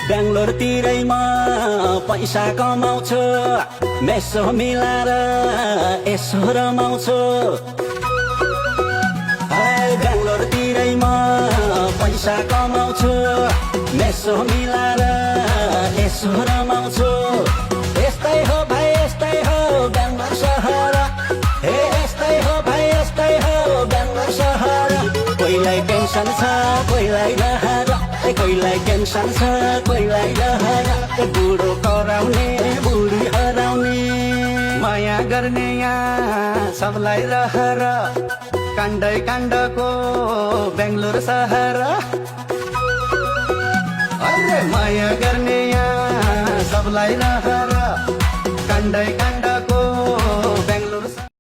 बेंगलोर तिरैमा पैसा कमाउँछु मेसो मिलाएर यसो रमाउँछु बेंगलोर तिरैमा पैसा कमाउँछु मेसो मिलाएर यसो रमाउँछु यस्तै हो भाइ यस्तै हो बेंगलोर सहर हे यस्तै हो भाइ यस्तै हो बेंगलोर सहर कोहीलाई टेन्सन छ कोहीलाई रहर कोहीलाई टेन्सन छ कोहीलाई रहर बुढो कराउने बुढी हराउने माया गर्ने यहाँ सबलाई रहर काण्डै काण्डको बेंगलोर सहर अरे माया गर्ने यहाँ सबलाई रहर काण्डै काण्ड